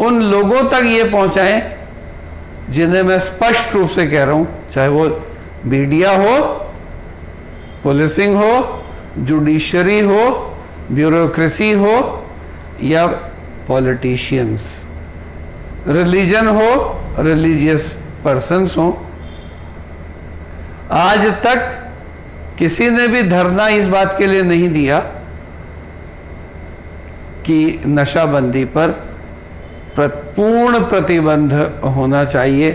उन लोगों तक ये पहुंचाएं जिन्हें मैं स्पष्ट रूप से कह रहा हूं, चाहे वो मीडिया हो, पुलिसिंग हो, जुडिशरी हो, ब्यूरोक्रेसी हो या पॉलिटिशियंस, रिलीजन हो, रिलीजियस पर्सन्स हो। आज तक किसी ने भी धरना इस बात के लिए नहीं दिया कि नशाबंदी पर पूर्ण प्रतिबंध होना चाहिए।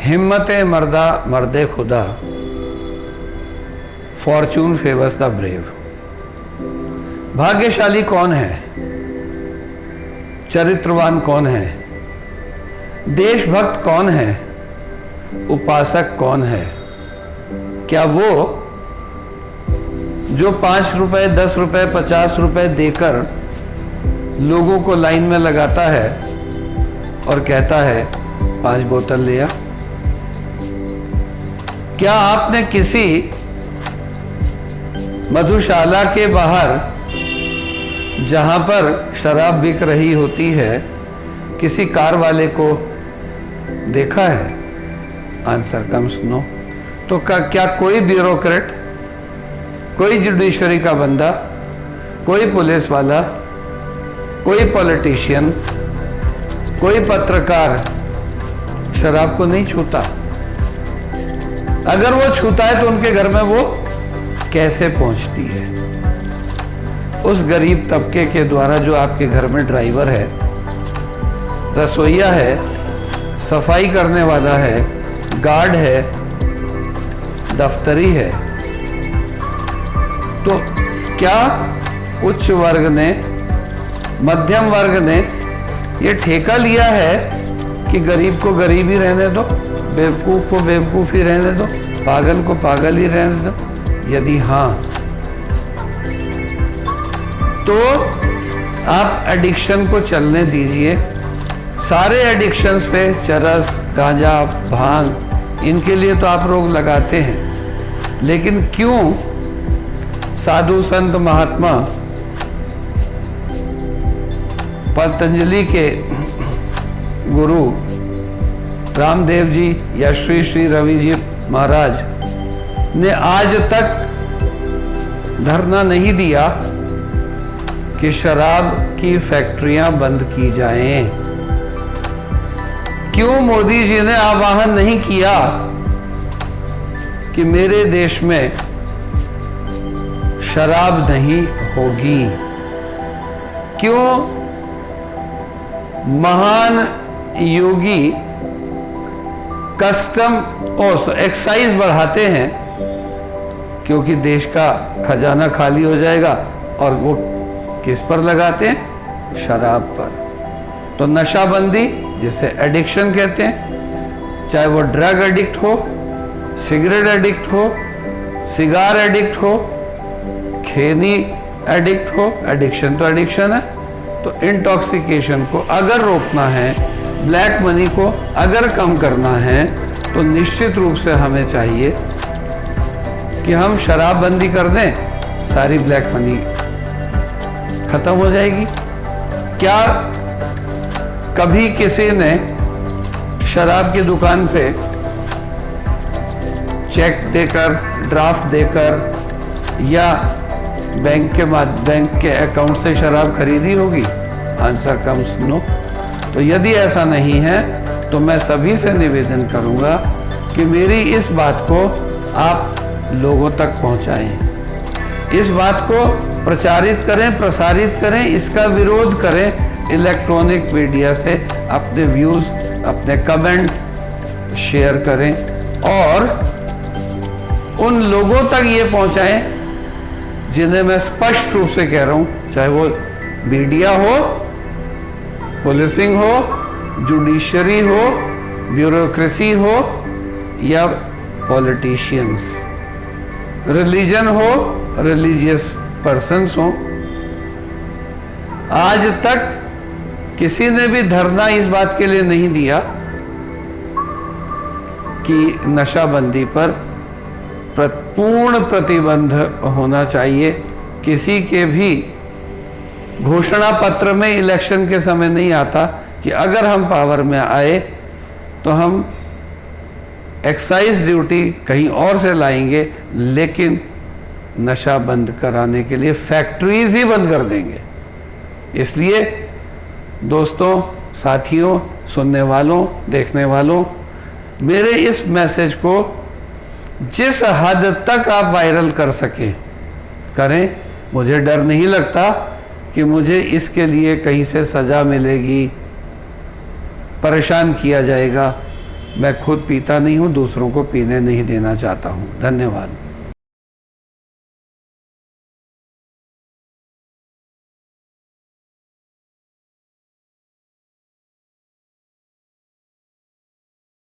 हिम्मते मर्दा मर्दे खुदा, फॉर्चून फेवर्स द ब्रेव। भाग्यशाली कौन है, चरित्रवान कौन है, देशभक्त कौन है, उपासक कौन है? क्या वो जो 5 रुपए, 10 रुपए, 50 रुपए देकर लोगों को लाइन में लगाता है और कहता है 5 बोतल लिया? क्या आपने किसी मधुशाला के बाहर जहां पर शराब बिक रही होती है किसी कार वाले को देखा है? Answer comes no. तो क्या कोई ब्यूरोक्रेट, कोई जुडिशरी का बंदा, कोई पुलिस वाला, कोई पॉलिटिशियन, कोई पत्रकार शराब को नहीं छूता? अगर वो छूता है तो उनके घर में वो कैसे पहुंचती है? उस गरीब तबके के द्वारा जो आपके घर में ड्राइवर है, रसोइया है, सफाई करने वाला है, गार्ड है, दफ्तरी है। तो क्या उच्च वर्ग ने, मध्यम वर्ग ने ये ठेका लिया है कि गरीब को गरीब ही रहने दो, बेवकूफ को बेवकूफ ही रहने दो, पागल को पागल ही रहने दो? यदि हाँ, तो आप एडिक्शन को चलने दीजिए। सारे एडिक्शंस पे, चरस, गांजा, भांग, इनके लिए तो आप रोक लगाते हैं, लेकिन क्यों साधु संत महात्मा पतंजलि के गुरु रामदेव जी या श्री श्री रवि जी महाराज ने आज तक धरना नहीं दिया कि शराब की फैक्ट्रियां बंद की जाएं? क्यों मोदी जी ने आह्वान नहीं किया कि मेरे देश में शराब नहीं होगी? क्यों महान योगी कस्टम और एक्साइज बढ़ाते हैं? क्योंकि देश का खजाना खाली हो जाएगा। और वो किस पर लगाते हैं? शराब पर। तो नशाबंदी, जिसे एडिक्शन कहते हैं, चाहे वो ड्रग एडिक्ट हो, सिगरेट एडिक्ट हो, सिगार एडिक्ट हो, खैनी एडिक्ट हो, एडिक्शन तो एडिक्शन है। तो इंटॉक्सिकेशन को अगर रोकना है, ब्लैक मनी को अगर कम करना है, तो निश्चित रूप से हमें चाहिए कि हम शराबबंदी कर दें, सारी ब्लैक मनी खत्म हो जाएगी। क्या कभी किसी ने शराब की दुकान पे चेक देकर, ड्राफ्ट देकर या बैंक के अकाउंट से शराब खरीदी होगी? Answer comes no. तो यदि ऐसा नहीं है तो मैं सभी से निवेदन करूंगा कि मेरी इस बात को आप लोगों तक पहुंचाएं, इस बात को प्रचारित करें, प्रसारित करें, इसका विरोध करें। इलेक्ट्रॉनिक मीडिया से अपने व्यूज, अपने कमेंट शेयर करें और उन लोगों तक ये पहुंचाएं जिन्हें मैं स्पष्ट रूप से कह रहा हूं, चाहे वो मीडिया हो, पुलिसिंग हो, जुडिशरी हो, ब्यूरोक्रेसी हो या पॉलिटिशियंस, रिलीजन हो, रिलीजियस पर्सन्स हो। आज तक किसी ने भी धरना इस बात के लिए नहीं दिया कि नशाबंदी पर पूर्ण प्रतिबंध होना चाहिए। किसी के भी घोषणा पत्र में इलेक्शन के समय नहीं आता कि अगर हम पावर में आए तो हम एक्साइज ड्यूटी कहीं और से लाएंगे, लेकिन नशा बंद कराने के लिए फैक्ट्रीज ही बंद कर देंगे। इसलिए दोस्तों, साथियों, सुनने वालों, देखने वालों, मेरे इस मैसेज को जिस हद तक आप वायरल कर सकें करें। मुझे डर नहीं लगता कि मुझे इसके लिए कहीं से सज़ा मिलेगी, परेशान किया जाएगा। मैं खुद पीता नहीं हूँ, दूसरों को पीने नहीं देना चाहता हूँ। धन्यवाद।